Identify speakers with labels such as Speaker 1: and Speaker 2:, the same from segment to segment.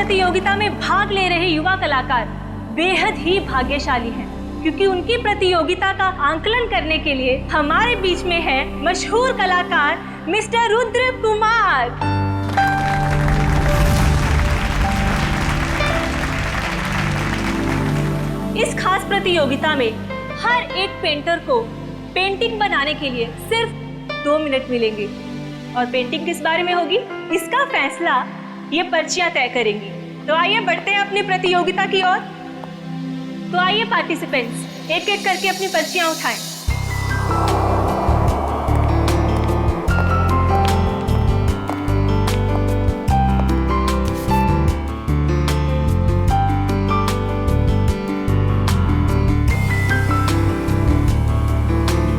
Speaker 1: प्रतियोगिता में भाग ले रहे युवा कलाकार बेहद ही भाग्यशाली हैं, क्योंकि उनकी प्रतियोगिता का आंकलन करने के लिए हमारे बीच में है मशहूर कलाकार मिस्टर रुद्र कुमार। इस खास प्रतियोगिता में हर एक पेंटर को पेंटिंग बनाने के लिए सिर्फ 2 मिनट मिलेंगे और पेंटिंग किस बारे में होगी इसका फैसला ये पर्चियां तय करेंगी। तो आइए बढ़ते हैं अपनी प्रतियोगिता की ओर। तो आइए पार्टिसिपेंट्स एक एक करके अपनी पर्चियां उठाएं।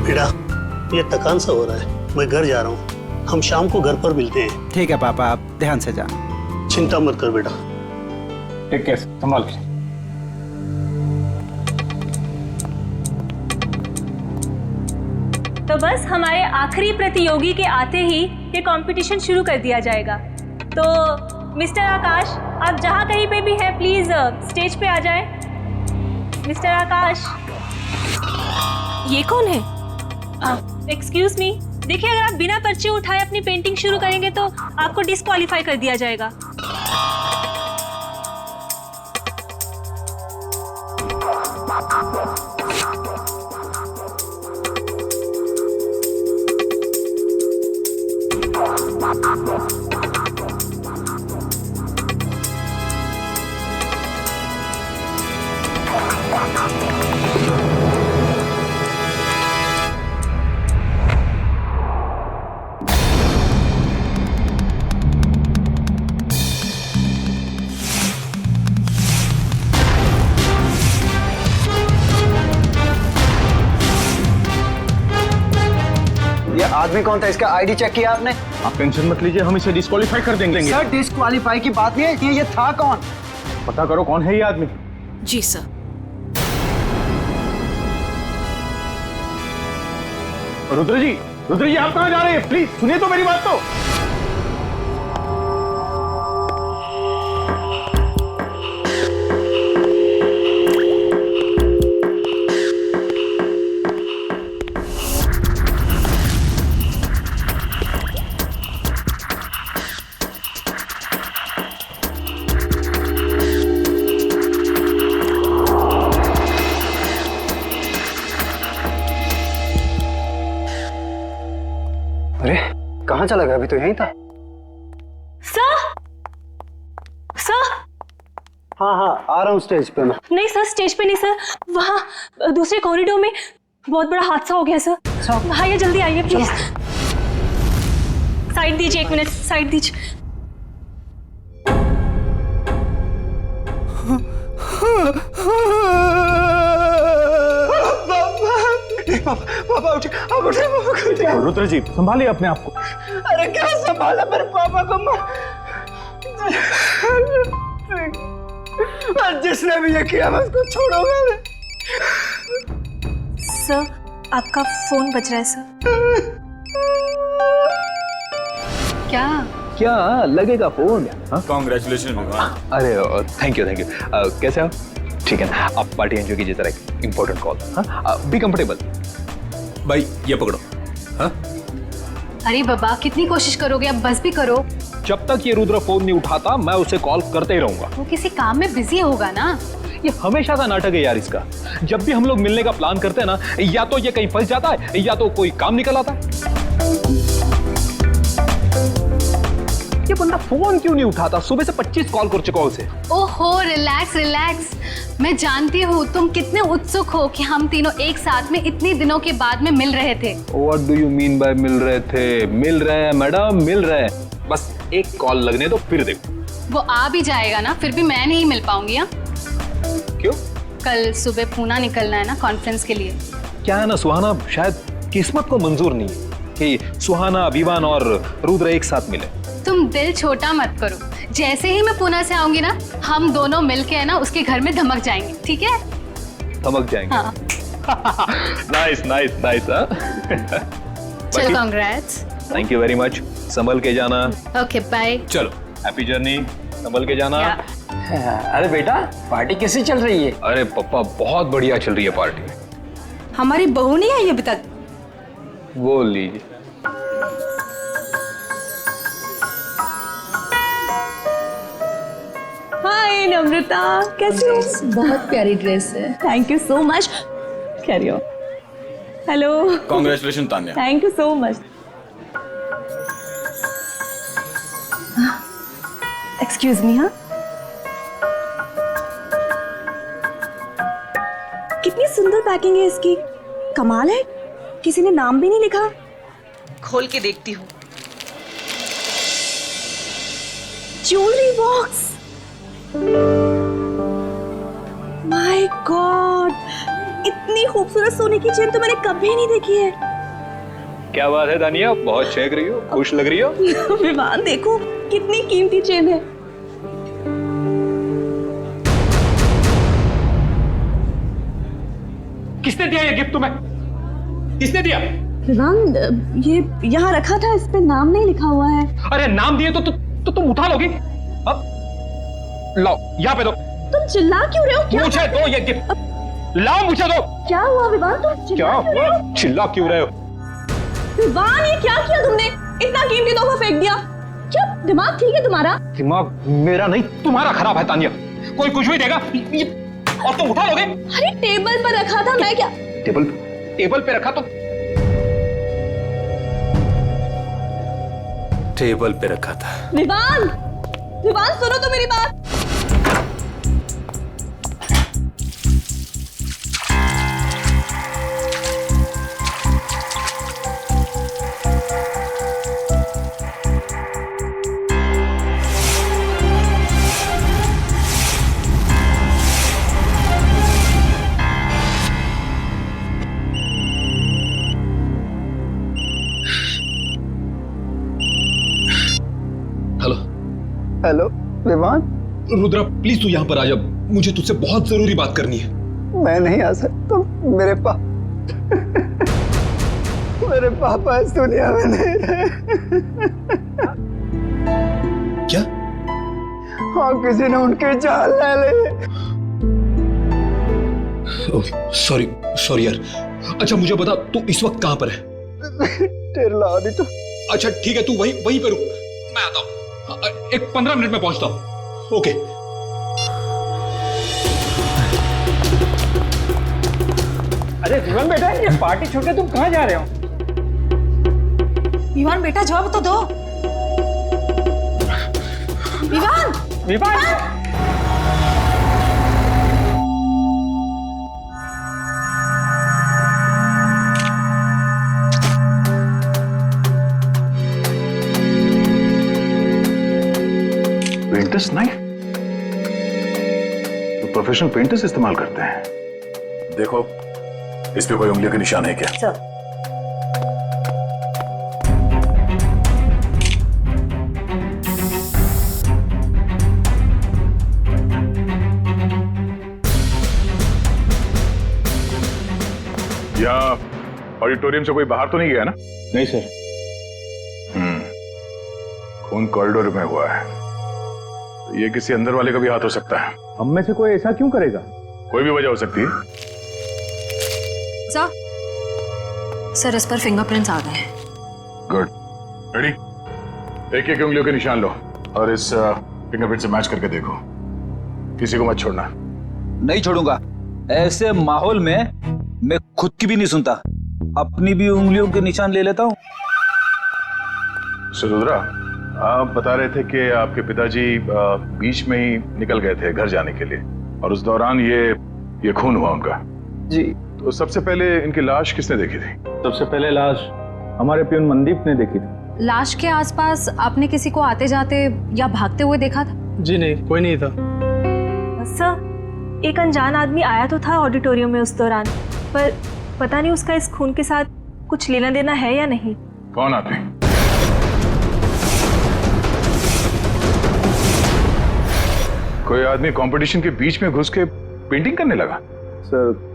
Speaker 2: बेटा, ये थकान सा हो रहा है, मैं घर जा रहा हूँ। हम शाम को घर पर मिलते हैं।
Speaker 3: ठीक है पापा, आप ध्यान से जा।
Speaker 2: चिंता मत कर बेटा।
Speaker 4: टेक केयर, संभाल के।
Speaker 1: तो बस हमारे आखिरी प्रतियोगी के आते ही ये कंपटीशन शुरू कर दिया जाएगा। तो मिस्टर आकाश, आप जहाँ कहीं पे भी हैं प्लीज स्टेज पे आ जाएं। मिस्टर आकाश। ये कौन है? एक्सक्यूज मी, देखिए अगर आप बिना पर्ची उठाए अपनी पेंटिंग शुरू करेंगे तो आपको डिस्क्वालीफाई कर दिया जाएगा।
Speaker 5: आदमी कौन था? इसका आईडी चेक किया आपने?
Speaker 4: आप टेंशन मत लीजिए, हम इसे डिस्क्वालीफाई कर देंगे।
Speaker 5: सर, डिस्क्वालीफाई की बात नहीं है, ये था कौन?
Speaker 4: पता करो कौन है ये आदमी।
Speaker 6: जी सर।
Speaker 4: रुद्र जी आप कहाँ जा रहे हैं? प्लीज सुनिए तो मेरी बात तो।
Speaker 5: अरे कहाँ चला गया? अभी तो यहीं था।
Speaker 1: सर
Speaker 5: हाँ, आ रहा हूँ स्टेज पे मैं।
Speaker 1: नहीं सर, स्टेज पे नहीं सर, वहाँ दूसरे कॉरिडोर में बहुत बड़ा हादसा हो गया सर। आइए जल्दी आइए प्लीज। साइड दीजिए, 1 मिनट साइड दीजिए।
Speaker 5: पापा उठे, आप उठे पापा।
Speaker 4: रुद्र जी संभालिए अपने आप को।
Speaker 5: अरे क्या संभाला मेरे पापा को? जिसने भी ये किया मैं उसको छोड़ूंगा।
Speaker 1: सर आपका फोन बज रहा है सर।
Speaker 7: क्या लगेगा फोन?
Speaker 4: कांग्रेचुलेशन।
Speaker 7: अरे थैंक यू कैसे हो? ठीक है ना, आप पार्टी एंजॉय कीजिए। जरा एक इंपॉर्टेंट कॉल। हाँ, बी कंफर्टेबल।
Speaker 8: भाई ये पकड़ो। हाँ?
Speaker 6: अरे बाबा, कितनी कोशिश करोगे? अब बस भी करो।
Speaker 7: जब तक ये रुद्र फोन नहीं उठाता मैं उसे कॉल करते ही रहूंगा।
Speaker 6: वो किसी काम में बिजी होगा ना।
Speaker 7: ये हमेशा का नाटक है यार इसका। जब भी हम लोग मिलने का प्लान करते हैं ना, या तो ये कहीं फंस जाता है या तो कोई काम निकल आता है। ये बंदा फोन क्यों नहीं उठाता? सुबह से 25 कॉल कर चुका उसे।
Speaker 6: ओहो, रिलैक्स। मैं जानती हूँ तुम कितने उत्सुक हो कि हम तीनों एक साथ में इतनी दिनों के बाद में मिल रहे थे।
Speaker 7: What do you mean by मिल रहे थे? मिल रहे हैं मैडम, मिल रहे हैं। बस एक कॉल लगने दो फिर देखो।
Speaker 6: वो आ भी जाएगा ना, फिर भी मैं नहीं मिल पाऊंगी। हाँ?
Speaker 7: क्यों?
Speaker 6: कल सुबह पूना निकलना है ना कॉन्फ्रेंस के लिए।
Speaker 7: क्या है ना सुहाना, शायद किस्मत को मंजूर नहीं है कि सुहाना, विवान और रुद्र एक साथ मिले।
Speaker 6: तुम दिल छोटा मत करो। जैसे ही मैं पुणे से आऊंगी ना, हम दोनों मिलके है ना उसके घर में धमक जाएंगे। ठीक है?
Speaker 7: धमक जाएंगे।
Speaker 6: हाँ।
Speaker 7: नाइस।
Speaker 6: चलो, congrats.
Speaker 7: Thank you very much. संभल के जाना।
Speaker 6: Okay bye.
Speaker 8: चलो
Speaker 7: हैप्पी जर्नी, संभल के जाना।
Speaker 5: अरे बेटा, पार्टी कैसी चल रही है?
Speaker 7: अरे पप्पा बहुत बढ़िया चल रही है पार्टी।
Speaker 9: हमारी बहू नहीं आई अभी तक।
Speaker 7: बोल लीजिए।
Speaker 9: हाय नम्रता, कैसी हो?
Speaker 6: बहुत प्यारी ड्रेस है।
Speaker 9: Thank you so much. Carry on. Hello.
Speaker 8: Congratulation Tanya.
Speaker 9: Thank you so much. Excuse me. हाँ, कितनी सुंदर पैकिंग है इसकी, कमाल है। किसी ने नाम भी नहीं लिखा।
Speaker 10: खोल के देखती हूँ।
Speaker 9: ज्वेलरी बॉक्स, माय गॉड, इतनी खूबसूरत सोने की चेन तो मैंने कभी नहीं देखी है।
Speaker 7: क्या बात है दानिया, बहुत चहक रही हो, खुश लग रही हो।
Speaker 9: विवान देखो कितनी कीमती चेन है।
Speaker 7: किसने दिया ये गिफ्ट तुम्हें? किसने दिया?
Speaker 9: विवान, ये यहाँ रखा था, इस पे नाम नहीं लिखा हुआ है।
Speaker 7: अरे नाम दिए तो तुम उठा लोगी। अब लाओ, यहाँ पे दो।
Speaker 9: तुम चिल्ला क्यों रहे हो? क्या
Speaker 7: मुझे दो ये गिफ्ट, लाओ मुझे दो।
Speaker 9: क्या हुआ विवान, तुम
Speaker 7: क्या
Speaker 9: चिल्ला क्यों रहे हो?
Speaker 7: चिल्ला क्यों रहे हो?
Speaker 9: विवान, ये क्या किया तुमने? इतना कीमती तोहफा फेंक दिया। क्या दिमाग ठीक है तुम्हारा?
Speaker 7: दिमाग मेरा नहीं तुम्हारा खराब है तानिया। कोई कुछ भी देगा और तुम उठा लोगे।
Speaker 9: अरे टेबल पर रखा था, मैं क्या?
Speaker 7: टेबल पे रखा तो
Speaker 8: टेबल पे रखा था।
Speaker 9: विवान, विवान सुनो तो मेरी बात।
Speaker 7: हेलो।
Speaker 5: हेलो विमान,
Speaker 7: रुद्रा प्लीज तू यहाँ पर आ जा, मुझे तुझसे बहुत जरूरी बात करनी है।
Speaker 5: मैं नहीं आ सकता। मेरे पापा इस दुनिया में नहीं रहे।
Speaker 7: क्या?
Speaker 5: हाँ, किसी ने उनकी जान ले ली।
Speaker 7: सॉरी यार। अच्छा मुझे बता, तू इस वक्त कहाँ पर है?
Speaker 5: टेरला तो।
Speaker 7: अच्छा ठीक है, तू वहीं पे रुक, मैं आता हूँ। एक 15 मिनट में पहुंचता हूँ। ओके।
Speaker 5: अरे विमान बेटा, ये पार्टी छोड़ के तुम कहाँ जा रहे हो?
Speaker 9: विवान बेटा जवाब तो दो। विवान,
Speaker 5: विमान,
Speaker 4: पेंटर्स नाइफ तो प्रोफेशनल पेंटर्स इस्तेमाल करते हैं।
Speaker 8: देखो, इस पे कोई उंगलियों के निशान है क्या?
Speaker 9: सर।
Speaker 4: यहाँ ऑडिटोरियम से कोई बाहर तो नहीं गया ना?
Speaker 7: नहीं सर।
Speaker 4: खून कॉरिडोर में हुआ है, तो ये किसी अंदर वाले का भी हाथ हो सकता है।
Speaker 7: हम में से कोई ऐसा क्यों करेगा?
Speaker 4: कोई भी वजह हो सकती है।
Speaker 6: सर इस पर फिंगरप्रिंट्स आ गए हैं।
Speaker 4: Good, ready? एक एक उंगलियों के निशान लो और इस फिंगरप्रिंट से मैच करके देखो। किसी को मत छोड़ना।
Speaker 3: नहीं छोड़ूंगा। ऐसे माहौल में मैं खुद की भी नहीं सुनता, अपनी भी उंगलियों के निशान ले लेता हूँ।
Speaker 4: रुद्रा, आप बता रहे थे कि आपके पिताजी बीच में ही निकल गए थे घर जाने के लिए, और उस दौरान ये खून हुआ उनका।
Speaker 5: जी।
Speaker 4: तो सबसे पहले इनकी लाश किसने देखी थी?
Speaker 7: सबसे पहले लाश हमारे प्यून मनदीप ने देखी थी।
Speaker 6: लाश के आसपास आपने किसी को आते जाते या भागते हुए देखा था?
Speaker 5: जी नहीं, कोई नहीं था।
Speaker 1: सर, एक अनजान आदमी आया तो था ऑडिटोरियम में उस दौरान, पर पता नहीं उसका इस खून के साथ कुछ लेना देना है या नहीं।
Speaker 4: कौन आदमी? कोई आदमी कंपटीशन के बीच में घुस के पेंटिंग करने लगा?
Speaker 7: सर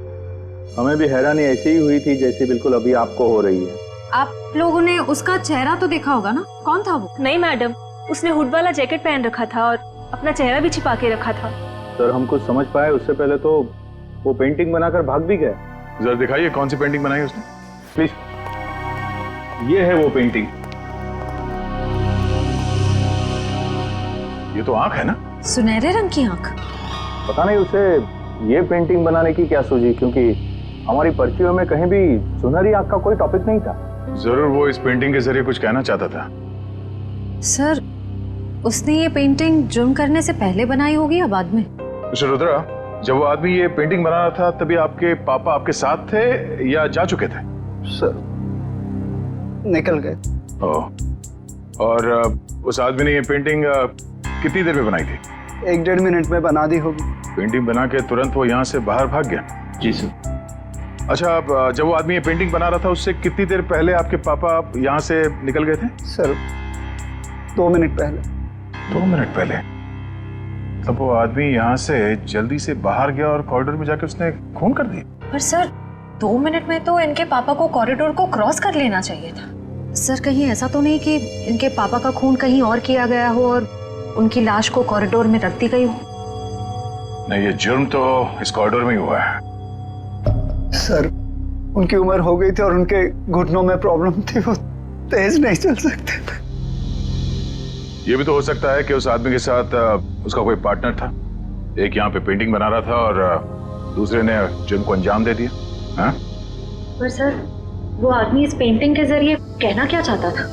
Speaker 7: हमें भी हैरानी ऐसी ही हुई थी जैसे बिल्कुल अभी आपको हो रही है।
Speaker 6: आप लोगों ने उसका चेहरा तो देखा होगा ना, कौन था वो?
Speaker 1: नहीं मैडम, उसने हुड वाला जैकेट पहन रखा था और अपना चेहरा भी छिपा के रखा था।
Speaker 3: सर हम कुछ समझ पाए उससे पहले तो वो पेंटिंग बनाकर भाग भी गया।
Speaker 4: जरा दिखाइए कौन सी पेंटिंग बनाई उसने।
Speaker 3: प्लीज, ये है वो पेंटिंग।
Speaker 4: ये तो आंख है ना?
Speaker 9: सुनहरे रंग की आंख।
Speaker 3: पता नहीं उसे ये पेंटिंग बनाने की क्या सूझी, क्योंकि हमारी पर्चियों में कहीं भी सुनहरी आंख का कोई टॉपिक नहीं था।
Speaker 4: जरूर वो इस पेंटिंग के जरिए कुछ कहना चाहता था।
Speaker 9: सर, उसने ये पेंटिंग जुर्म करने से पहले बनाई होगी या बाद में?
Speaker 4: मिस्टर रुद्रा, जब वो आदमी ये पेंटिंग बना रहा था तभी आपके पापा आपके साथ थे या जा चुके थे?
Speaker 5: सर, निकल गए।
Speaker 4: ओह, और उस आदमी ने ये पेंटिंग कितनी देर में बनाई थी?
Speaker 5: 1-1.5 मिनट में बना दी होगी।
Speaker 4: पेंटिंग बना के तुरंत वो यहाँ से बाहर भाग गया?
Speaker 3: जी सर।
Speaker 4: अच्छा, अब जब वो आदमी ये पेंटिंग बना रहा था उससे कितनी देर पहले आपके पापा यहाँ से निकल गए थे?
Speaker 5: सर, 2 मिनट पहले।
Speaker 4: 2 मिनट पहले? तब वो आदमी यहाँ से जल्दी से बाहर गया और कॉरिडोर में जाके उसने खून कर दी।
Speaker 9: पर सर, 2 मिनट में तो इनके पापा को कॉरिडोर को क्रॉस कर लेना चाहिए था। सर, कहीं ऐसा तो नहीं कि इनके पापा का खून कहीं और किया गया हो और उनकी लाश को कॉरिडोर में रख दी गई हो?
Speaker 4: नहीं, ये जुर्म तो इस कॉरिडोर में ही हुआ है।
Speaker 5: सर, उनकी उम्र हो गई थी और उनके घुटनों में प्रॉब्लम थी, वो तेज नहीं चल सकते थे।
Speaker 4: ये भी तो हो सकता है कि उस आदमी के साथ उसका कोई पार्टनर था। एक यहाँ पे पेंटिंग बना रहा था और दूसरे ने जुर्म को अंजाम दे दिया। हाँ?
Speaker 9: पर सर, वो आदमी इस पेंटिंग के जरिए कहना क्या चाहता था?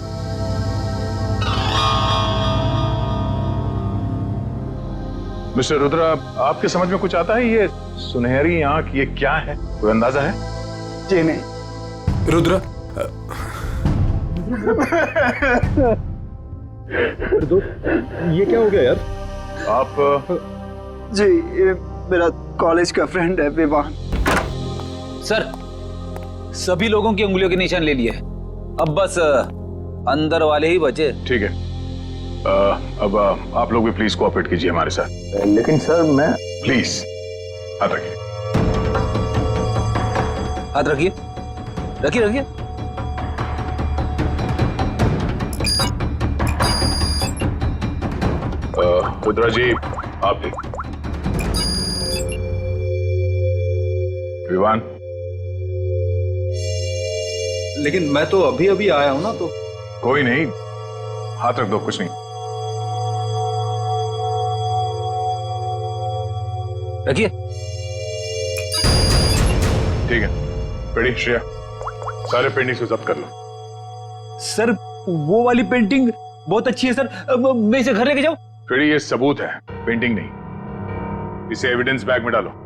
Speaker 4: मिस्टर रुद्रा, आपके समझ में कुछ आता है? ये सुनहरी आंख ये क्या है? कोई अंदाजा है?
Speaker 5: जी नहीं।
Speaker 8: रुद्रा,
Speaker 7: ये क्या हो गया यार?
Speaker 4: आप
Speaker 5: जी, ये मेरा कॉलेज का फ्रेंड है, विवान।
Speaker 3: सर, सभी लोगों की उंगलियों के निशान ले लिए, अब बस अंदर वाले ही बचे।
Speaker 4: ठीक है, अब आप लोग भी प्लीज कोऑपरेट कीजिए हमारे साथ।
Speaker 3: लेकिन सर मैं...
Speaker 4: प्लीज हाथ रखिए।
Speaker 3: हाथ रखिए, रखिए रखिए।
Speaker 4: रुद्रा जी, आप भी। विवान,
Speaker 3: लेकिन मैं तो अभी अभी आया हूं ना, तो
Speaker 4: कोई नहीं, हाथ रख दो, कुछ नहीं।
Speaker 3: रखिए।
Speaker 4: ठीक है, पेड़ी, श्रेया, सारे पेंटिंग्स को जब्त कर लो।
Speaker 3: सर, वो वाली पेंटिंग बहुत अच्छी है सर, मैं इसे घर लेके जाऊं?
Speaker 4: पेड़ी, ये सबूत है, पेंटिंग नहीं। इसे एविडेंस बैग में डालो।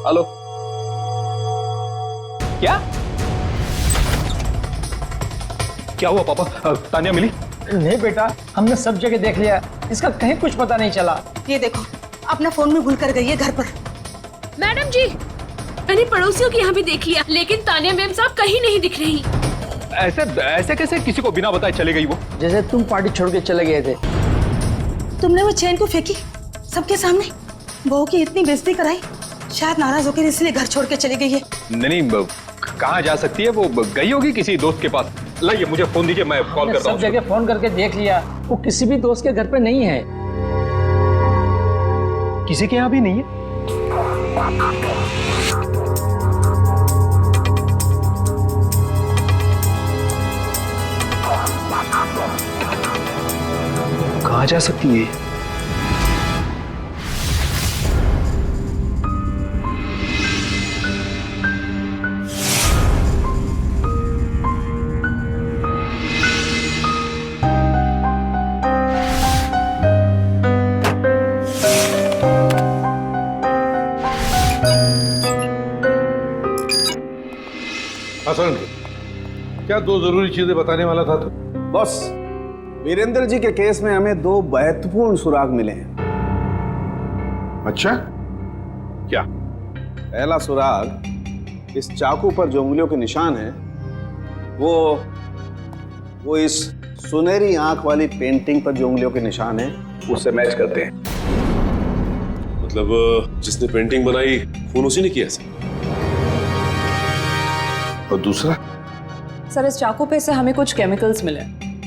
Speaker 7: हेलो, क्या क्या हुआ पापा? तानिया मिली?
Speaker 5: नहीं बेटा, हमने सब जगह देख लिया, इसका कहीं कुछ पता नहीं चला।
Speaker 10: ये देखो, अपना फोन में भूल कर गई है घर पर।
Speaker 11: मैडम जी, मैंने पड़ोसियों के यहाँ भी देख लिया, लेकिन तानिया मैम साहब कहीं नहीं दिख रही।
Speaker 7: ऐसे ऐसे कैसे किसी को बिना बताए चले गई वो?
Speaker 5: जैसे तुम पार्टी छोड़ के चले गए थे।
Speaker 10: तुमने वो चेन को फेंकी सबके सामने, बहू की इतनी बेइज्जती कराई, शायद नाराज होकर इसलिए घर छोड़ के चली गई है।
Speaker 7: नहीं, कहाँ जा सकती है वो? गई होगी किसी दोस्त के पास। लाइए, मुझे फोन दीजिए, मैं कॉल करता हूँ।
Speaker 5: सब जगह फोन करके देख लिया, वो किसी भी दोस्त के घर पे नहीं है।
Speaker 7: किसी के यहाँ भी नहीं है? कहाँ जा सकती है?
Speaker 8: हसन, क्या 2 जरूरी चीजें बताने वाला था तू?
Speaker 12: बॉस, वीरेंद्र जी के केस में हमें 2 महत्वपूर्ण सुराग मिले हैं।
Speaker 8: अच्छा, क्या?
Speaker 12: पहला सुराग इस चाकू पर जो उंगलियों के निशान है वो इस सुनहरी आंख वाली पेंटिंग पर जो उंगलियों के निशान है उससे मैच करते हैं।
Speaker 13: मतलब जिसने पेंटिंग बनाई खून उसी ने किया सर।
Speaker 8: और दूसरा?
Speaker 9: सर, इस चाकू पे से हमें कुछ केमिकल्स मिले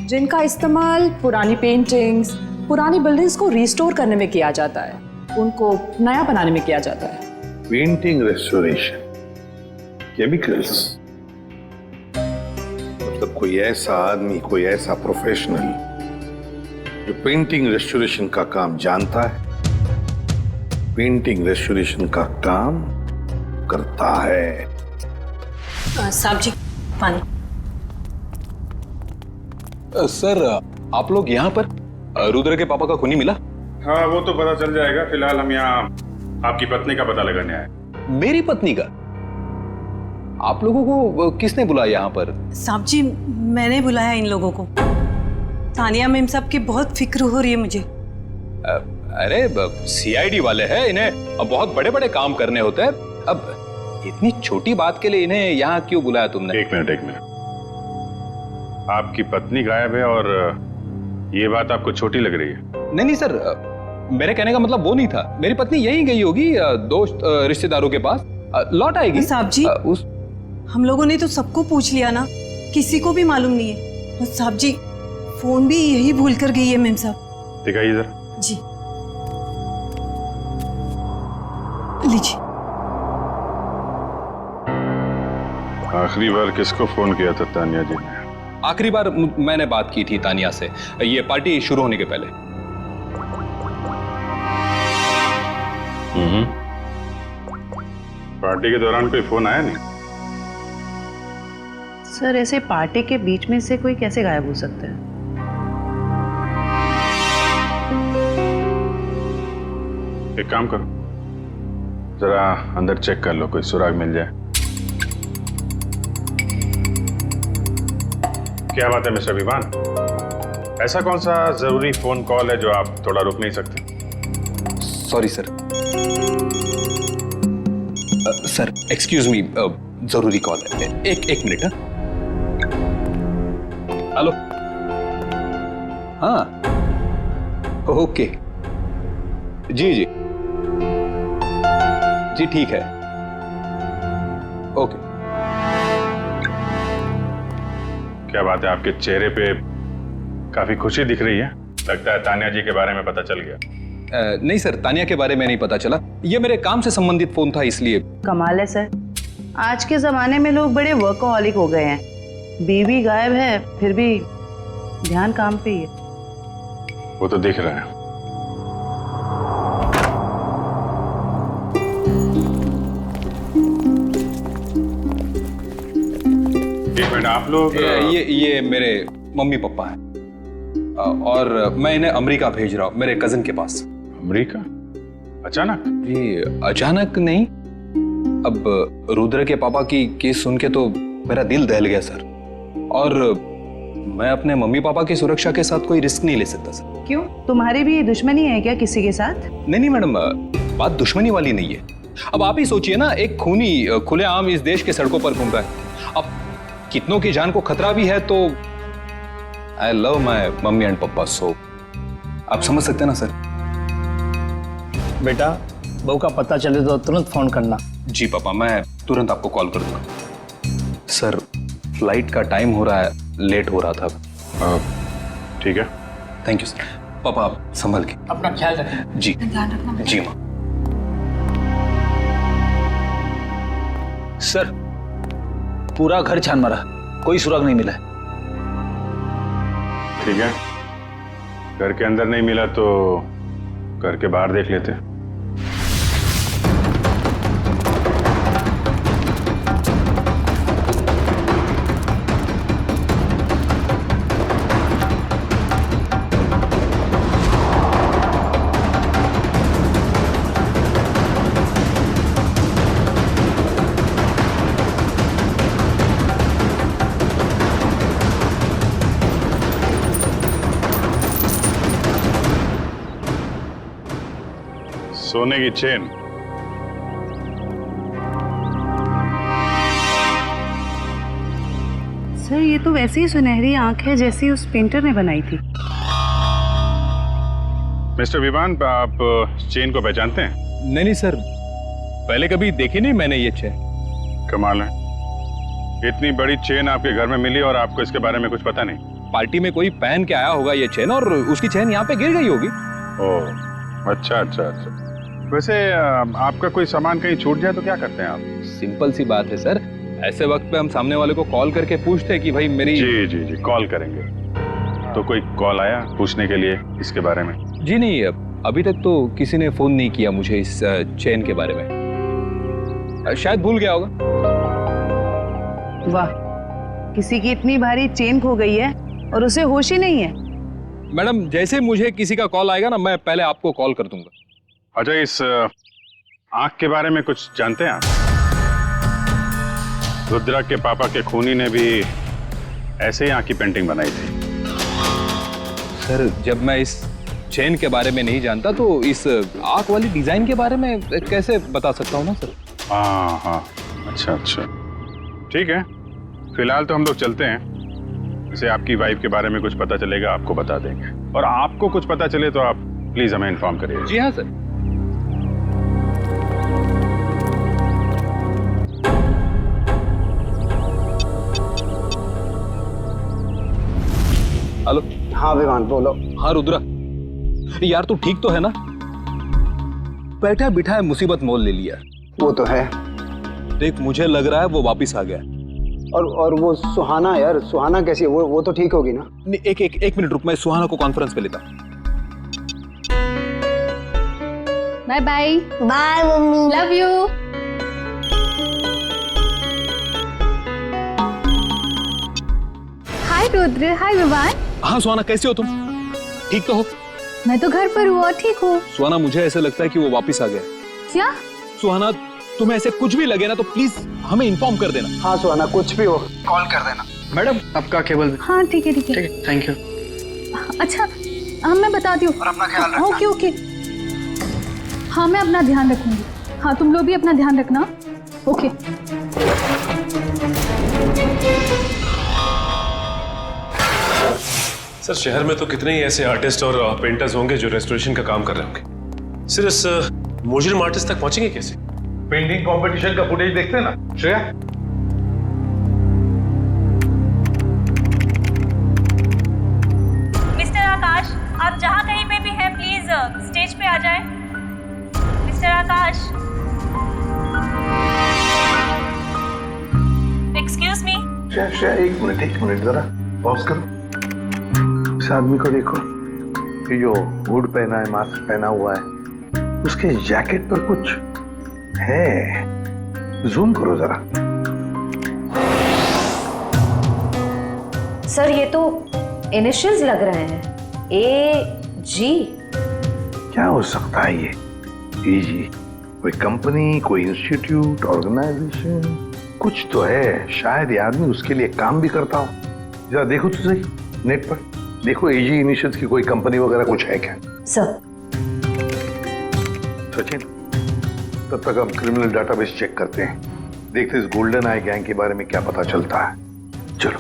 Speaker 9: जिनका इस्तेमाल पुरानी पेंटिंग्स, पुरानी बिल्डिंग्स को रिस्टोर करने में किया जाता है, उनको नया बनाने में किया जाता है।
Speaker 8: पेंटिंग रेस्टोरेशन, केमिकल्स, मतलब कोई ऐसा आदमी, कोई ऐसा प्रोफेशनल जो पेंटिंग रेस्टोरेशन का काम जानता है, पेंटिंग रेस्टोरेशन का काम करता है।
Speaker 10: साहब जी, पानी।
Speaker 7: सर, आप लोग यहाँ पर रुद्र के पापा का खूनी मिला?
Speaker 4: हाँ, वो तो पता चल जाएगा। फिलहाल हम यहाँ आपकी पत्नी का पता लगाने आए।
Speaker 7: मेरी पत्नी का? आप लोगों को किसने बुलाया यहाँ पर?
Speaker 10: साहब जी, मैंने बुलाया इन लोगों को। तानिया मैम साहब की बहुत फिक्र हो रही है मुझे।
Speaker 7: अरे सीआईडी वाले हैं, इन्हें अब बहुत बड़े बड़े काम करने होते हैं। अब इतनी छोटी बात के लिए इन्हें यहाँ क्यों बुलाया तुमने?
Speaker 4: एक मिनट। आपकी पत्नी गायब है और ये बात आपको छोटी लग रही है?
Speaker 7: नहीं सर, मेरे कहने का मतलब वो नहीं था। मेरी पत्नी यहीं गई होगी दोस्त रिश्तेदारों के पास, लौट आएगी।
Speaker 10: साहब जी, हम लोगों ने तो सबको पूछ लिया ना, किसी को भी मालूम नहीं है। और साहब जी, फोन भी यही भूल कर गई है मैम साहब।
Speaker 4: दिखाइए जरा।
Speaker 10: जी लीजिए।
Speaker 4: आखिरी बार किसको फोन किया था तानिया जी ने?
Speaker 7: आखिरी बार मैंने बात की थी तानिया से, ये पार्टी शुरू होने के पहले।
Speaker 4: पार्टी के दौरान कोई फोन आया नहीं?
Speaker 9: सर, ऐसे पार्टी के बीच में से कोई कैसे गायब हो सकता है?
Speaker 4: एक काम करो, जरा अंदर चेक कर लो, कोई सुराग मिल जाए। क्या बात है मिस्टर विवान, ऐसा कौन सा जरूरी फोन कॉल है जो आप थोड़ा रुक नहीं सकते?
Speaker 7: Sorry sir. Sir excuse me, जरूरी कॉल है। एक मिनट। हेलो। हाँ, ओके, जी ठीक है, ओके।
Speaker 4: क्या बात है, आपके चेहरे पे काफी खुशी दिख रही है। लगता है तानिया जी के बारे में पता चल गया।
Speaker 7: नहीं सर, तानिया के बारे में नहीं पता चला। ये मेरे काम से संबंधित फोन था, इसलिए।
Speaker 9: कमाल है सर, आज के जमाने में लोग बड़े वर्कहॉलिक हो गए हैं। बीवी गायब है फिर भी ध्यान काम पे ही है।
Speaker 4: वो तो दिख रहा है। एक मिनट, आप लोग?
Speaker 7: ये मेरे मम्मी पापा हैं और मैं इन्हें अमेरिका भेज रहा हूँ, मेरे कजिन के पास।
Speaker 4: अमेरिका? अचानक?
Speaker 7: जी अचानक नहीं, अब रुद्र के पापा की केस सुन के तो मेरा दिल दहल गया सर, और मैं अपने मम्मी पापा की सुरक्षा के साथ कोई रिस्क नहीं ले सकता सर।
Speaker 9: क्यों, तुम्हारी भी दुश्मनी है क्या किसी के साथ?
Speaker 7: नहीं मैडम, बात दुश्मनी वाली नहीं है। अब आप ही सोचिए ना, एक खूनी खुलेआम इस देश के सड़कों पर घूम रहा है। अब कितनों की जान को खतरा भी है, तो I love my mummy and पापा, सो आप समझ सकते हैं ना सर।
Speaker 2: बेटा, बहू का पता चले तो तुरंत फोन करना।
Speaker 7: जी पापा, मैं तुरंत आपको कॉल कर दूंगा। सर फ्लाइट का टाइम हो रहा है, लेट हो रहा था।
Speaker 4: ठीक है,
Speaker 7: थैंक यू सर। पापा आप संभल के
Speaker 2: अपना ख्याल रखें।
Speaker 7: जी जी माँ।
Speaker 3: सर पूरा घर छान मारा, कोई सुराग नहीं मिला है।
Speaker 4: ठीक है, घर के अंदर नहीं मिला तो घर के बाहर देख लेते। सोने की चेन।
Speaker 10: सर ये तो वैसी ही सुनहरी आंख है जैसी उस पेंटर ने बनाई थी।
Speaker 4: मिस्टर विवान, आप चेन को पहचानते हैं?
Speaker 7: नहीं नहीं सर, पहले कभी देखी नहीं मैंने ये चेन।
Speaker 4: कमाल है, इतनी बड़ी चेन आपके घर में मिली और आपको इसके बारे में कुछ पता नहीं?
Speaker 7: पार्टी में कोई पहन के आया होगा ये चेन और उसकी चेन यहाँ पे गिर गई होगी।
Speaker 4: ओह, अच्छा अच्छा अच्छा। वैसे आपका कोई सामान कहीं छूट जाए तो क्या करते हैं आप?
Speaker 7: सिंपल सी बात है सर, ऐसे वक्त पे हम सामने वाले को कॉल करके पूछते हैं कि भाई मेरी।
Speaker 4: जी जी जी, कॉल करेंगे। तो कोई कॉल आया पूछने के लिए इसके बारे में?
Speaker 7: जी नहीं, अभी तक तो किसी ने फोन नहीं किया मुझे इस चेन के बारे में, शायद भूल गया होगा।
Speaker 10: वाह, किसी की इतनी भारी चेन खो गई है और उसे होश ही नहीं है।
Speaker 7: मैडम, जैसे मुझे किसी का कॉल आएगा ना, मैं पहले आपको कॉल कर दूंगा।
Speaker 4: अच्छा, इस आंख के बारे में कुछ जानते हैं आप? रुद्रा के पापा के खूनी ने भी ऐसे ही आंख की पेंटिंग बनाई थी।
Speaker 7: सर, जब मैं इस चेन के बारे में नहीं जानता तो इस आंख वाली डिजाइन के बारे में कैसे बता सकता हूँ ना सर।
Speaker 4: हाँ हाँ, अच्छा अच्छा, ठीक है। फिलहाल तो हम लोग चलते हैं। जैसे आपकी वाइफ के बारे में कुछ पता चलेगा आपको बता देंगे, और आपको कुछ पता चले तो आप प्लीज हमें इन्फॉर्म करिए।
Speaker 7: जी हाँ सर। हेलो।
Speaker 5: हाँ विवान, बोलो।
Speaker 7: हाँ रुद्रा, यार तू ठीक तो है ना? बैठा बिठा मुसीबत मोल ले लिया।
Speaker 5: वो तो है।
Speaker 7: देख, मुझे लग रहा है वो वापिस आ गया।
Speaker 5: और वो सुहाना, यार सुहाना कैसी है? वो तो ठीक होगी ना?
Speaker 7: नहीं, एक मिनट रुक, मैं सुहाना को कॉन्फ्रेंस पे लेता।
Speaker 6: Bye bye.
Speaker 11: Bye mummy,
Speaker 6: love you. Hi Rudra, hi Vivaan.
Speaker 7: हाँ सुहाना, कैसे हो तुम? ठीक तो हो?
Speaker 6: मैं तो घर पर हूँ और ठीक हूँ।
Speaker 7: सुहाना, मुझे ऐसे लगता है कि वो वापिस आ गया।
Speaker 6: क्या?
Speaker 7: सुहाना, तुम्हें ऐसे कुछ भी लगे ना तो प्लीज हमें इन्फॉर्म कर देना।
Speaker 5: हाँ सुहाना, कुछ भी हो कॉल कर देना।
Speaker 7: मैडम,
Speaker 5: आपका केबल।
Speaker 6: हाँ ठीक है ठीक है।
Speaker 5: Thank you.
Speaker 6: अच्छा, हाँ मैं बताती हूँ।
Speaker 5: और अपना ख्याल रखना।
Speaker 6: Okay okay. हाँ मैं अपना ध्यान रखूंगी। हाँ तुम लोग भी अपना ध्यान रखना। ओके।
Speaker 13: सर, शहर में तो कितने ही ऐसे आर्टिस्ट और पेंटर्स होंगे जो रेस्टोरेशन का काम कर रहे होंगे। सिर्फ इस मुजरिम आर्टिस्ट तक पहुंचेंगे कैसे?
Speaker 4: पेंटिंग कंपटीशन का फुटेज देखते हैं ना श्रेया?
Speaker 1: मिस्टर आकाश, आप जहाँ कहीं पे भी हैं प्लीज स्टेज पे आ जाएं। मिस्टर आकाश, एक्सक्यूज मी।
Speaker 8: श्रेया, एक मिनट जरा पॉज करो। इस आदमी को देखो, ये जो हुड पहना है, मास्क पहना हुआ है, उसके जैकेट पर कुछ है। जूम करो जरा।
Speaker 9: सर ये तो इनिशियल्स लग रहे हैं, AG।
Speaker 8: क्या हो सकता है ये? AG? कोई कंपनी, कोई इंस्टीट्यूट, ऑर्गेनाइजेशन, कुछ तो है। शायद ये आदमी उसके लिए काम भी करता हो। जरा देखो तो सही नेट पर, देखो AG इनिशियल्स की कोई कंपनी वगैरह कुछ है क्या?
Speaker 9: सर
Speaker 8: सचिन, तब तक हम क्रिमिनल डाटाबेस चेक करते हैं, देखते इस गोल्डन आई गैंग के बारे में क्या पता चलता है। चलो।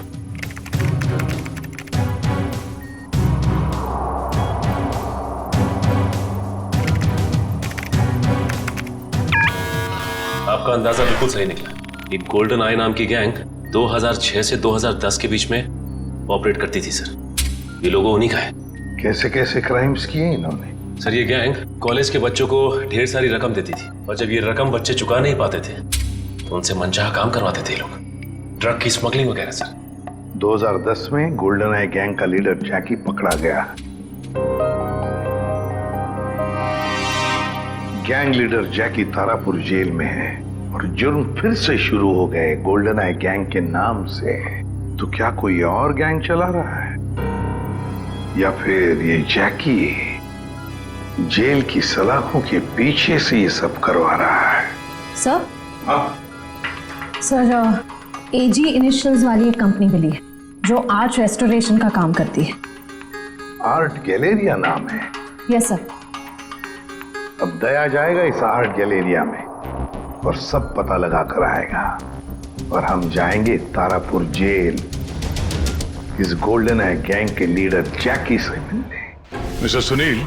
Speaker 13: आपका अंदाजा बिल्कुल सही निकला। ये गोल्डन आई नाम की गैंग 2006 से 2010 के बीच में ऑपरेट करती थी सर। ये लोगों उन्हीं का है।
Speaker 8: कैसे कैसे क्राइम्स किए इन्होंने?
Speaker 13: सर, ये गैंग कॉलेज के बच्चों को ढेर सारी रकम देती थी, और जब ये रकम बच्चे चुका नहीं पाते थे तो उनसे मनचाहा काम करवाते थे लोग, ड्रग की स्मगलिंग वगैरह सर।
Speaker 8: 2010 में गोल्डन आई गैंग का लीडर जैकी पकड़ा गया। गैंग लीडर जैकी तारापुर जेल में है और जुर्म फिर से शुरू हो गए गोल्डन आई गैंग के नाम से। तो क्या कोई और गैंग चला रहा है, या फिर ये जैकी जेल की सलाखों के पीछे से ये सब करवा रहा है?
Speaker 9: सर, सर AG इनिशियल्स वाली एक कंपनी मिली है जो आर्ट रेस्टोरेशन का काम करती है।
Speaker 8: आर्ट गैलेरिया नाम है?
Speaker 9: Yes sir.
Speaker 8: अब दया जाएगा इस आर्ट गैलेरिया में और सब पता लगा कर आएगा और हम जाएंगे तारापुर जेल इस गोल्डन आई गैंग के लीडर जैकी से मिलने।
Speaker 4: मिस्टर सुनील,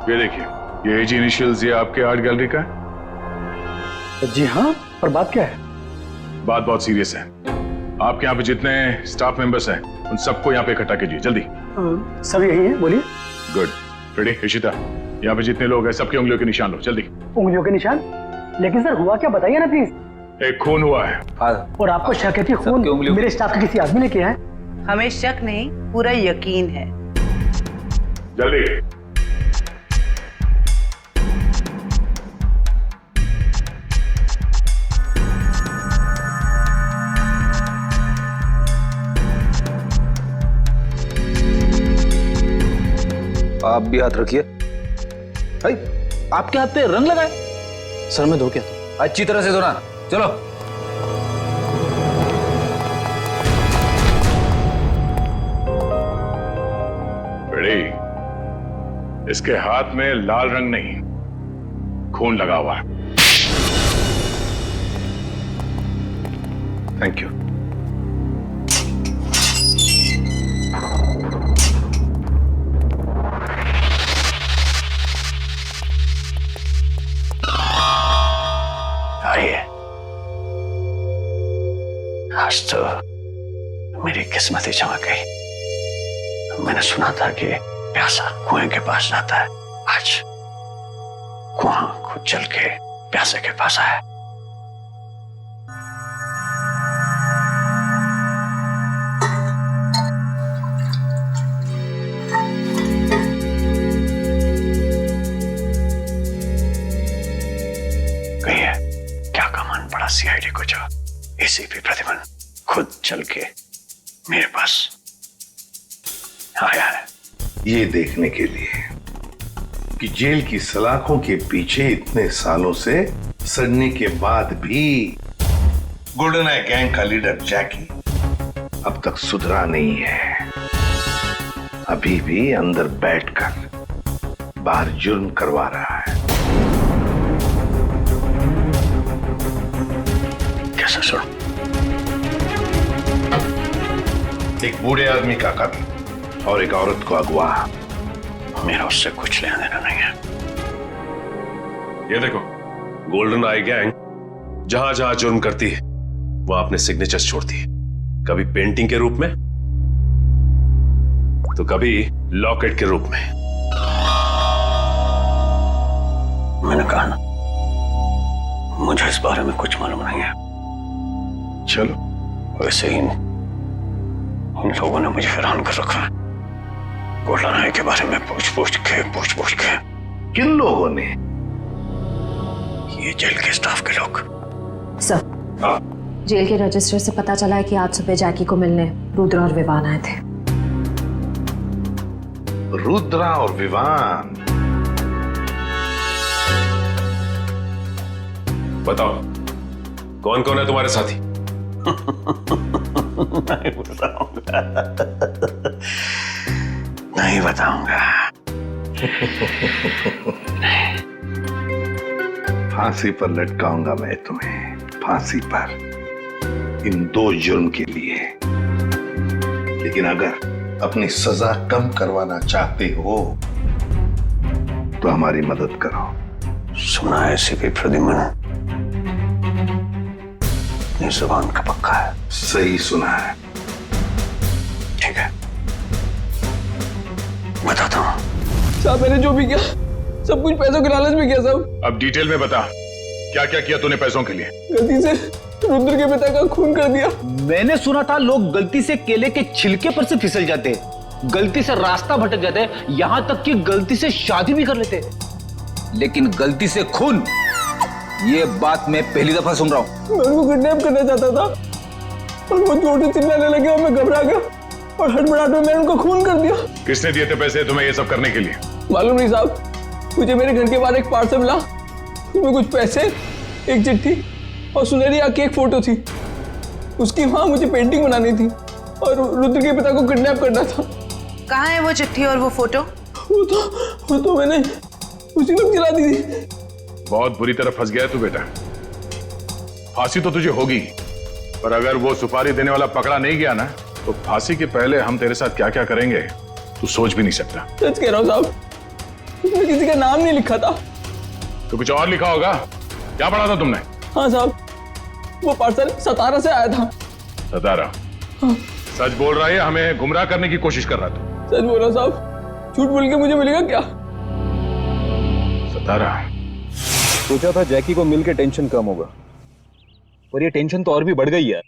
Speaker 4: ये देखिए, ये एज इनिशियल्स ये आपके आर्ट गैलरी का है।
Speaker 5: जी हाँ, पर बात क्या है?
Speaker 4: बात बहुत सीरियस है। आपके यहाँ पे जितने स्टाफ मेंबर्स हैं उन सबको यहाँ पे इकट्ठा कीजिए जल्दी।
Speaker 5: सब यही है, बोलिए।
Speaker 4: गुड। रेडी? इशिता, यहाँ पे जितने लोग हैं सबकी उंगलियों के निशान लो जल्दी।
Speaker 5: उंगलियों के निशान? लेकिन सर हुआ क्या, बताइए ना प्लीज।
Speaker 4: एक खून हुआ है।
Speaker 5: और आपको शक है कि खून मेरे स्टाफ के किसी आदमी ने किया है?
Speaker 10: हमें शक नहीं, पूरा यकीन है।
Speaker 4: जल्दी।
Speaker 3: आप भी हाथ रखिए। भाई, आपके हाथ पे रंग लगाए।
Speaker 5: सर मैं धो के आता हूं।
Speaker 3: अच्छी तरह से धोना। चलो।
Speaker 4: रेडी? इसके हाथ में लाल रंग नहीं, खून लगा हुआ है।
Speaker 8: Thank you.
Speaker 12: आइए, आज तो मेरी किस्मत ही चमक गई। मैंने सुना था कि प्यासा कुएं के पास जाता है, आज कुआं खुद चल के प्यासे के पास आया। कहिए, क्या कमान पड़ा सीआईडी को जो एसीपी प्रतिमन खुद चल के मेरे पास आया है?
Speaker 8: ये देखने के लिए कि जेल की सलाखों के पीछे इतने सालों से सड़ने के बाद भी गोल्डन आई गैंग का लीडर जैकी अब तक सुधरा नहीं है। अभी भी अंदर बैठकर बाहर जुर्म करवा रहा है।
Speaker 12: कैसा सुन?
Speaker 8: एक बूढ़े आदमी का कत्ल और एक औरत को अगवा।
Speaker 12: मेरा उससे कुछ लेना देना नहीं है।
Speaker 13: ये देखो, गोल्डन आई गैंग जहां जहां जुर्म करती है वहां अपने सिग्नेचर्स छोड़ती है, कभी पेंटिंग के रूप में तो कभी लॉकेट के रूप में।
Speaker 12: मैंने कहा ना, मुझे इस बारे में कुछ मालूम नहीं है।
Speaker 8: चलो,
Speaker 12: वैसे ही इन लोगों ने मुझे हैरान कर रखा है। गोल्डन आई के बारे में पूछ पूछ के।
Speaker 8: किन लोगों ने?
Speaker 12: ये जेल के स्टाफ के लोग।
Speaker 9: सर, जेल के रजिस्टर से पता चला है कि आज सुबह जैकी को मिलने रुद्रा और विवान आए थे।
Speaker 8: रुद्रा और विवान?
Speaker 13: बताओ, कौन कौन है तुम्हारे साथी?
Speaker 12: नहीं बताऊंगा, नहीं बताऊंगा।
Speaker 8: फांसी पर लटकाऊंगा मैं तुम्हें, फांसी पर, इन 2 जुर्म के लिए। लेकिन अगर अपनी सजा कम करवाना चाहते हो तो हमारी मदद करो।
Speaker 12: सुना है एसीपी प्रद्युमन अपनी जुबान का पक्का है।
Speaker 8: सही सुना है।
Speaker 12: ठीक है, बताता हूँ।
Speaker 7: साहब, मैंने जो भी किया सब कुछ पैसों के लालच में किया साहब।
Speaker 4: अब डिटेल में बता, क्या क्या किया तूने पैसों के लिए?
Speaker 7: गलती से रुद्र के पिता का खून कर दिया।
Speaker 3: मैंने सुना था लोग गलती से केले के छिलके पर से फिसल जाते, गलती से रास्ता भटक जाते, यहां तक कि गलती से शादी भी कर लेते, लेकिन गलती से खून, ये बात मैं पहली दफा सुन रहा हूं।
Speaker 7: मैं उनको किडनैप करना चाहता था और वो जोर से चिल्लाने लगे और मैं घबरा गया और हड़बड़ाहट में मैंने उनको खून कर दिया।
Speaker 4: किसने दिए थे पैसे तुम्हें ये सब करने के लिए?
Speaker 7: मालूम नहीं साहब, मुझे मेरे घर के बाहर एक पार्सल मिला, उसमें कुछ पैसे, एक चिट्ठी और सुनहरी आंख की एक फोटो थी। उसकी वहां मुझे पेंटिंग बनानी थी और रुद्र के पिता को किडनैप करना था।
Speaker 10: कहाँ है वो चिट्ठी और वो फोटो?
Speaker 7: वो तो मैंने उसी वक्त जला दी थी।
Speaker 4: बहुत बुरी तरह फंस गया है तू बेटा। फांसी तो तुझे होगी, पर अगर वो सुपारी देने वाला पकड़ा नहीं गया ना, तो फांसी के पहले हम तेरे साथ क्या क्या करेंगे तू सोच भी नहीं सकता।
Speaker 7: सच कह रहा हूँ साहब, उसमें किसी का नाम नहीं लिखा था।
Speaker 4: तो कुछ और लिखा होगा। क्या पढ़ा था तुमने?
Speaker 7: हाँ साहब, वो पार्सल सतारा से आया था।
Speaker 4: सतारा?
Speaker 7: हाँ।
Speaker 4: सच बोल रहा है, हमें गुमराह करने की कोशिश कर रहा था।
Speaker 7: सच बोल रहा साहब, झूठ बोल के मुझे मिलेगा क्या?
Speaker 4: सतारा?
Speaker 3: सोचा था जैकी को मिलके टेंशन कम होगा, पर ये टेंशन तो और भी बढ़ गई है।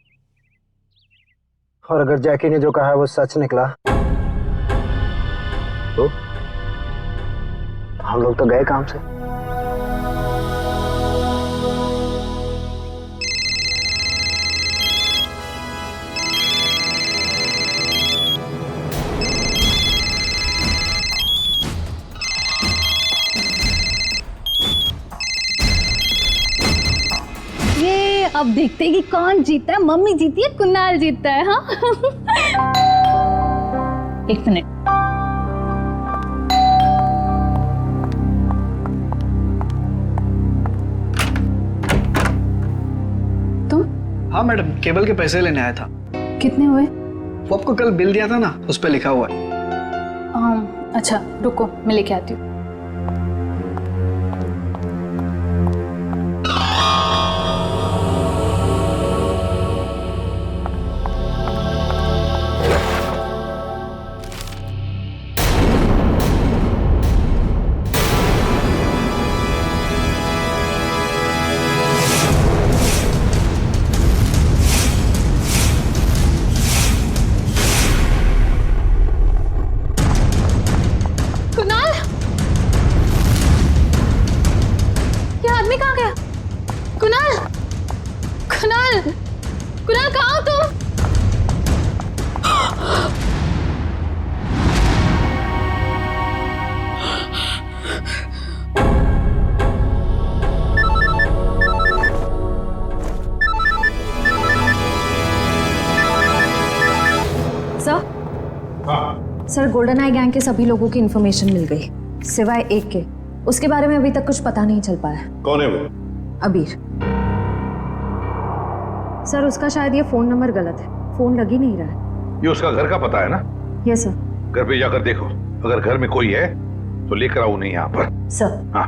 Speaker 5: और अगर जैकी ने जो कहा है वो सच निकला तो हम लोग तो गए काम से।
Speaker 6: ये अब देखते हैं कि कौन जीता है, मम्मी जीती है कुणाल जीतता है। हाँ एक मिनट। तुम?
Speaker 5: हाँ मैडम, केबल के पैसे लेने आया था।
Speaker 6: कितने हुए?
Speaker 5: वो आपको कल बिल दिया था ना, उस पर लिखा हुआ है।
Speaker 6: अच्छा रुको, मैं लेके आती हूँ। कुणाल कहाँ हो तुम?
Speaker 9: सर, गोल्डन आई गैंग के सभी लोगों की इंफॉर्मेशन मिल गई, सिवाय एक के। उसके बारे में अभी तक कुछ पता नहीं चल पाया।
Speaker 8: कौन है वो?
Speaker 9: अबीर। सर, उसका शायद ये फोन नंबर गलत है, फोन लग ही नहीं रहा है।
Speaker 8: ये उसका घर का पता है ना?
Speaker 9: Yes sir.
Speaker 8: घर पे जाकर देखो, अगर घर में कोई है तो लेकर आओ नहीं यहाँ पर।
Speaker 9: सर।
Speaker 8: हाँ,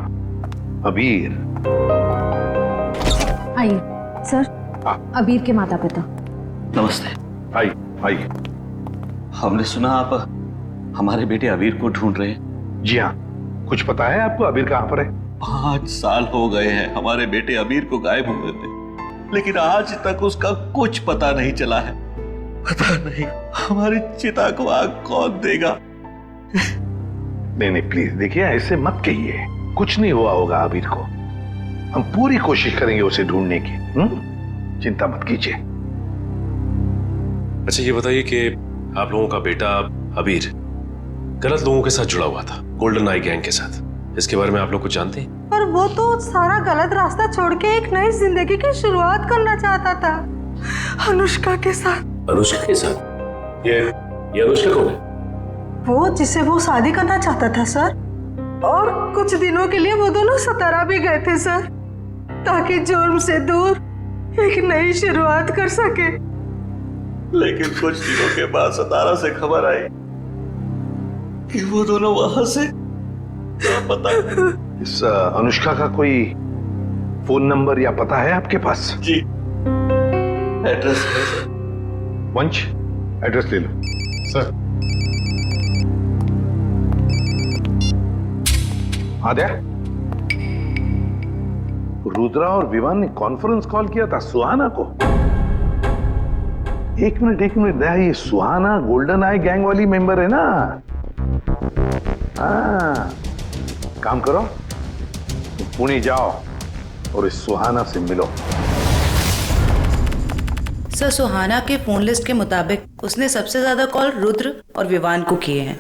Speaker 8: अबीर।
Speaker 9: आइए सर।
Speaker 8: हाँ।
Speaker 9: अबीर के माता पिता।
Speaker 12: नमस्ते।
Speaker 8: आइए आइए।
Speaker 12: हमने सुना आप हमारे बेटे अबीर को ढूंढ रहे हैं।
Speaker 8: जी हाँ, कुछ पता है आपको अबीर कहाँ पर है?
Speaker 12: 5 साल हो गए हैं हमारे बेटे अबीर को गायब हुए थे, लेकिन आज तक उसका कुछ पता नहीं चला है। पता नहीं हमारी चिता को आग कौन देगा।
Speaker 8: नहीं नहीं प्लीज देखिए, ऐसे मत कहिए, कुछ नहीं हुआ होगा अबीर को। हम पूरी कोशिश करेंगे उसे ढूंढने की। चिंता मत कीजिए।
Speaker 13: अच्छा ये बताइए कि आप लोगों का बेटा अबीर गलत लोगों के साथ जुड़ा हुआ था, गोल्डन आई गैंग के साथ, इसके बारे में आप लोग कुछ जानते हैं?
Speaker 10: पर वो तो सारा गलत रास्ता छोड़ के एक नई जिंदगी की शुरुआत करना चाहता था, अनुष्का के साथ।
Speaker 13: अनुष्का के साथ? ये अनुष्का कौन है?
Speaker 10: वो जिसे वो शादी करना चाहता था सर, और कुछ दिनों के लिए वो दोनों सतारा भी गए थे सर, ताकि जुर्म से दूर एक नई शुरुआत कर सके।
Speaker 12: लेकिन कुछ दिनों के बाद सतारा से खबर आई कि वो दोनों वहां से पता।
Speaker 8: इस अनुष्का का कोई फोन नंबर या पता है आपके पास?
Speaker 12: जी, एड्रेस है सर।
Speaker 8: वंश, एड्रेस ले लो।
Speaker 4: सर।
Speaker 8: आद्या, रुद्रा और विवान ने कॉन्फ्रेंस कॉल किया था सुहाना को। एक मिनट दया, ये सुहाना गोल्डन आई गैंग वाली मेंबर है ना? हाँ, काम करो, पुणे जाओ और इस सुहाना से मिलो।
Speaker 14: सर, सुहाना के फोन लिस्ट के मुताबिक उसने सबसे ज्यादा कॉल रुद्र और विवान को किए हैं।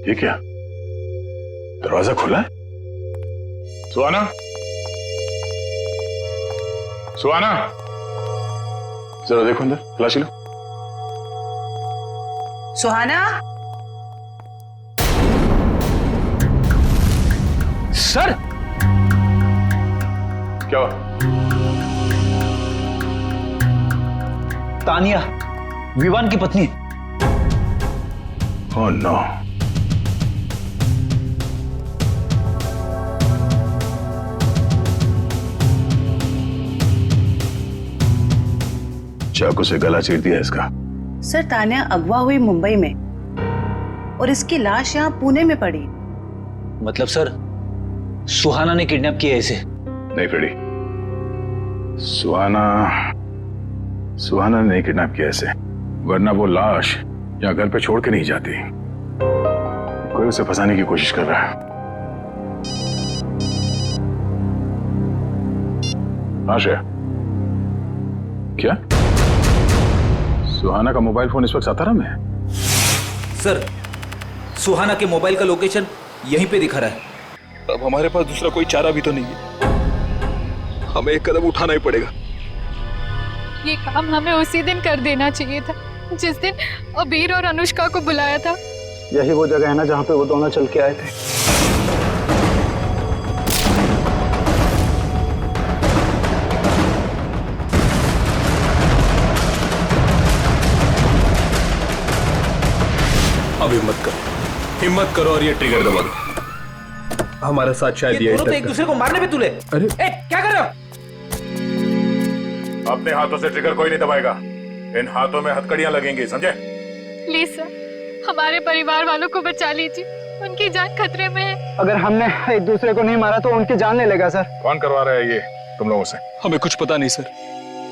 Speaker 4: ये क्या, दरवाजा खुला है? सुहाना, सुहाना, जरा देखो अंदर, तलाशी लो।
Speaker 14: सुहाना।
Speaker 3: सर
Speaker 4: क्या हुआ?
Speaker 3: तानिया विवान की पत्नी।
Speaker 8: Oh no.
Speaker 4: चाकू से गला चीर दिया इसका।
Speaker 14: सर तानिया अगवा हुई मुंबई में और इसकी लाश यहाँ पुणे में पड़ी।
Speaker 3: मतलब सर सुहाना ने किडनैप किया इसे?
Speaker 4: नहीं फ्रेडी, सुहाना ने नहीं किडनैप किया इसे, वरना वो लाश यहाँ घर पे छोड़ के नहीं जाती। कोई उसे फंसाने की कोशिश कर रहा है। आशा, क्या सुहाना का मोबाइल फोन इस वक्त सातारा में है?
Speaker 3: सर सुहाना के मोबाइल का लोकेशन यहीं पे दिखा रहा है।
Speaker 7: अब हमारे पास दूसरा कोई चारा भी तो नहीं है, हमें एक कदम उठाना ही पड़ेगा।
Speaker 6: ये काम हमें उसी दिन कर देना चाहिए था जिस दिन अबीर और अनुष्का को बुलाया था।
Speaker 5: यही वो जगह है ना जहाँ पे वो दोनों चल के आए थे।
Speaker 7: अब हिम्मत करो और ये ट्रिगर दबा दो। हमारा साथ शायद ये
Speaker 3: दोनों तो एक दूसरे को मारने पे तुले।
Speaker 7: अरे
Speaker 3: क्या कर रहे हो?
Speaker 4: अपने हाथों से ट्रिगर कोई नहीं दबाएगा, इन हाथों में हथकड़ियां लगेंगी, समझे?
Speaker 6: प्लीज सर, हमारे परिवार वालों को बचा लीजिए, उनकी जान खतरे में है।
Speaker 5: अगर हमने एक दूसरे को नहीं मारा तो उनकी जान ले लेगा सर।
Speaker 4: कौन करवा रहा है ये तुम लोगों से?
Speaker 7: हमें कुछ पता नहीं सर,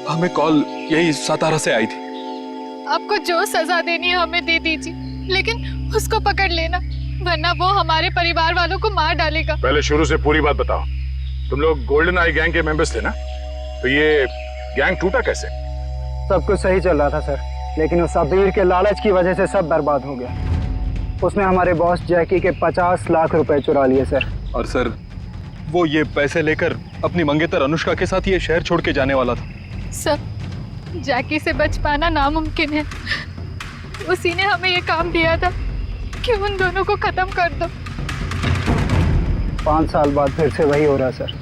Speaker 7: हमें कॉल यही सातारा से आई थी।
Speaker 6: आपको जो सजा देनी है हमें दे दीजिए, लेकिन उसको पकड़ लेना, वरना वो हमारे परिवार वालों को मार डालेगा।
Speaker 4: पहले शुरू से पूरी बात बताओ। तुम लोग गोल्डन आई गैंग के मेंबर्स थे ना? तो ये गैंग टूटा कैसे?
Speaker 5: सब कुछ सही चल रहा था सर, लेकिन उस अबीर के लालच की वजह से सब बर्बाद हो गया। उसने हमारे बॉस जैकी के 50 लाख रुपए चुरा लिए सर।
Speaker 7: और सर वो ये पैसे लेकर अपनी मंगेतर अनुष्का के साथ ये शहर छोड़ के जाने वाला था।
Speaker 6: सर, जैकी से बच पाना नामुमकिन है। उसी ने हमें ये काम दिया था कि उन दोनों को खत्म कर दो।
Speaker 5: 5 साल बाद फिर से वही हो रहा सर।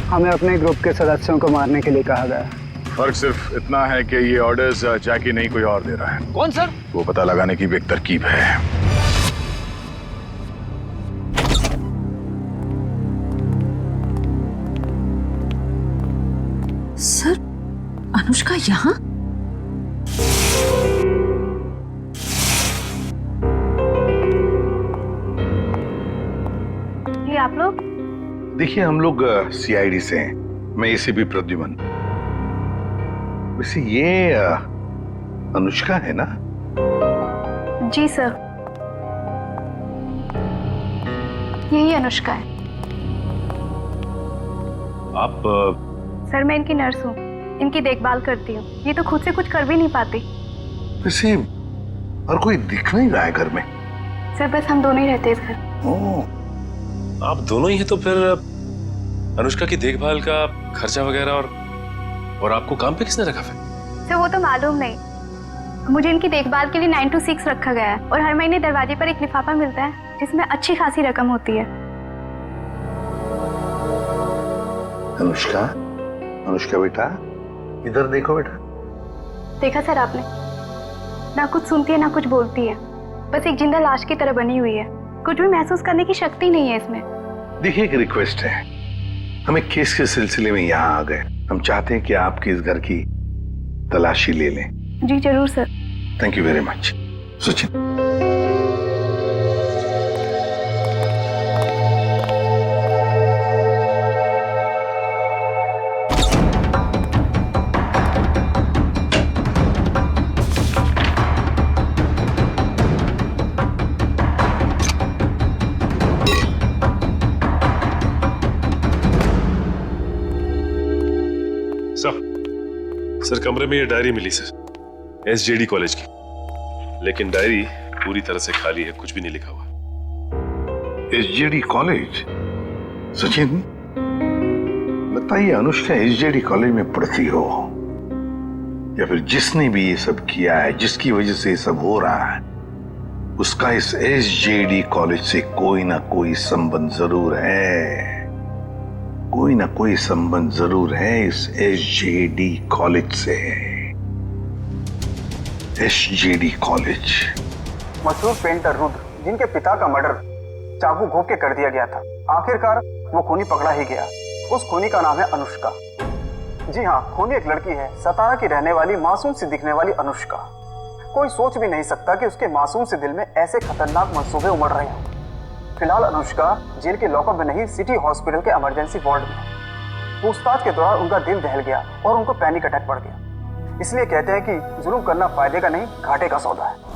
Speaker 5: हमें अपने ग्रुप के सदस्यों को मारने के लिए कहा गया।
Speaker 4: फर्क सिर्फ इतना है कि ये ऑर्डर्स जैकी नहीं कोई और दे रहा है।
Speaker 3: कौन सर?
Speaker 4: वो पता लगाने की भी एक तरकीब है।
Speaker 9: सर, अनुष्का यहाँ?
Speaker 1: ये आप लोग?
Speaker 8: देखिए हम लोग सीआईडी से हैं, मैं एसीपी प्रद्युमन। वैसे ये अनुष्का है ना?
Speaker 6: जी सर, यही अनुष्का है।
Speaker 13: आप
Speaker 6: सर मैं इनकी नर्स हूँ, इनकी देखभाल करती हूँ। ये तो खुद से कुछ कर भी नहीं पाती।
Speaker 8: वैसे और कोई दिख नहीं रहा है घर में।
Speaker 6: सर बस हम दोनों ही रहते हैं सर।
Speaker 13: आप दोनों ही हैं तो फिर अनुष्का की देखभाल का खर्चा वगैरह और आपको काम पे किसने रखा फिर?
Speaker 6: सर वो तो मालूम नहीं, मुझे इनकी देखभाल के लिए 9 to 6 रखा गया है और हर महीने दरवाजे पर एक लिफाफा मिलता है जिसमें अच्छी खासी रकम होती है।
Speaker 8: अनुष्का, अनुष्का बेटा, इधर देखो बेटा।
Speaker 6: देखा सर आपने, ना कुछ सुनती है ना कुछ बोलती है, बस एक जिंदा लाश की तरह बनी हुई है। कुछ भी महसूस करने की शक्ति नहीं है इसमें।
Speaker 8: देखिए एक रिक्वेस्ट है, हमें केस के सिलसिले में यहाँ आ गए, हम चाहते हैं कि आपके इस घर की तलाशी ले लें।
Speaker 6: जी जरूर sir.
Speaker 8: Thank you very much. Sachin.
Speaker 13: Sir कमरे में ये डायरी मिली सर, एसजेडी कॉलेज की, लेकिन डायरी पूरी तरह से खाली है, कुछ भी नहीं लिखा हुआ।
Speaker 8: SJD college? सचिन, लगता है अनुष्का एसजेडी कॉलेज में पढ़ती हो। या फिर जिसने भी ये सब किया है, जिसकी वजह से ये सब हो रहा है, उसका इस SJD कॉलेज से कोई ना कोई संबंध जरूर है। कोई ना कोई संबंध जरूर है इस SJD कॉलेज से। SJD college.
Speaker 5: मशहूर पेंटर रुद्र, जिनके पिता का मर्डर चाकू घोंप के कर दिया गया था, आखिरकार वो खूनी पकड़ा ही गया। उस खूनी का नाम है अनुष्का। जी हाँ, खूनी एक लड़की है, सतारा की रहने वाली, मासूम सी दिखने वाली अनुष्का। कोई सोच भी नहीं सकता कि उसके मासूम से दिल में ऐसे खतरनाक मंसूबे उमड़ रहे हों। फिलहाल अनुष्का जेल के लॉकअप में नहीं, सिटी हॉस्पिटल के इमरजेंसी वार्ड में। पूछताछ के दौरान उनका दिल दहल गया और उनको पैनिक अटैक पड़ गया। इसलिए कहते हैं कि जुल्म करना फायदे का नहीं, घाटे का सौदा है।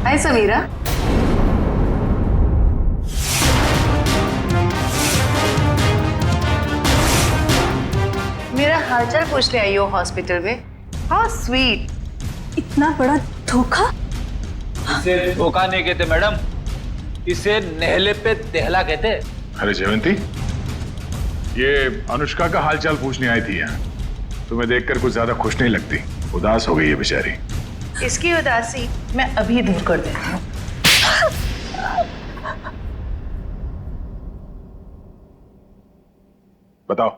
Speaker 14: हाय समीरा। मेरा हालचाल पूछने आई हो हॉस्पिटल में? How sweet.
Speaker 1: इतना बड़ा धोखा।
Speaker 3: इसे धोखा नहीं कहते मैडम, इसे नहले पे दहला कहते।
Speaker 4: अरे जयवंती, ये अनुष्का का हालचाल पूछने आई थी यहाँ। तुम्हें देखकर कुछ ज्यादा खुश नहीं लगती, उदास हो गई है बेचारी।
Speaker 14: इसकी उदासी मैं अभी दूर कर देती हूँ।
Speaker 4: बताओ,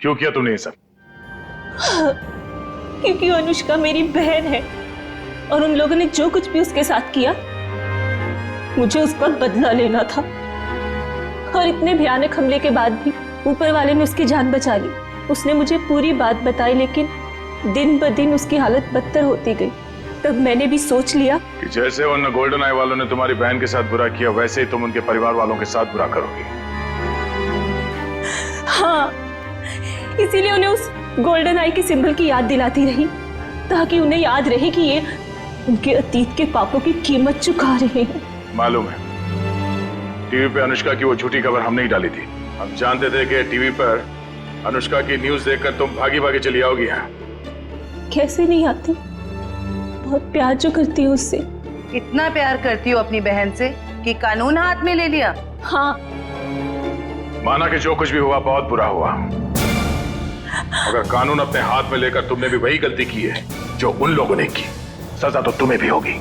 Speaker 4: क्यों किया तूने ये सब?
Speaker 1: क्योंकि अनुष्का मेरी बहन है और उन लोगों ने जो कुछ भी उसके साथ किया, मुझे उस पर बदला लेना था। और इतने भयानक हमले के बाद भी ऊपर वाले ने उसकी जान बचा ली। उसने मुझे पूरी बात बताई, लेकिन दिन ब दिन उसकी हालत बदतर होती गई। तब मैंने भी सोच लिया
Speaker 4: कि जैसे उन गोल्डन आई वालों ने तुम्हारी बहन के साथ बुरा किया, वैसे ही तुम उनके परिवार वालों के साथ बुरा करोगी।
Speaker 1: हाँ, इसीलिए उन्हें उस गोल्डन आई के सिंबल की याद दिलाती रही, ताकि उन्हें याद रहे कि ये उनके अतीत के पापों की कीमत चुका रहे हैं।
Speaker 4: मालूम है, टीवी पे अनुष्का की वो झूठी खबर हमने ही डाली थी। हम जानते थे कि टीवी पर अनुष्का की न्यूज देखकर तुम भागी भागी चली आओगी। यहाँ
Speaker 1: कैसे नहीं आती, बहुत प्यार जो करती हूँ उससे।
Speaker 14: इतना प्यार करती हो अपनी बहन से कि कानून हाथ में ले लिया?
Speaker 1: हाँ।
Speaker 4: माना कि जो कुछ भी हुआ बहुत बुरा हुआ, अगर कानून अपने हाथ में लेकर तुमने भी वही गलती की है जो उन लोगों ने की, सजा तो तुम्हें भी होगी।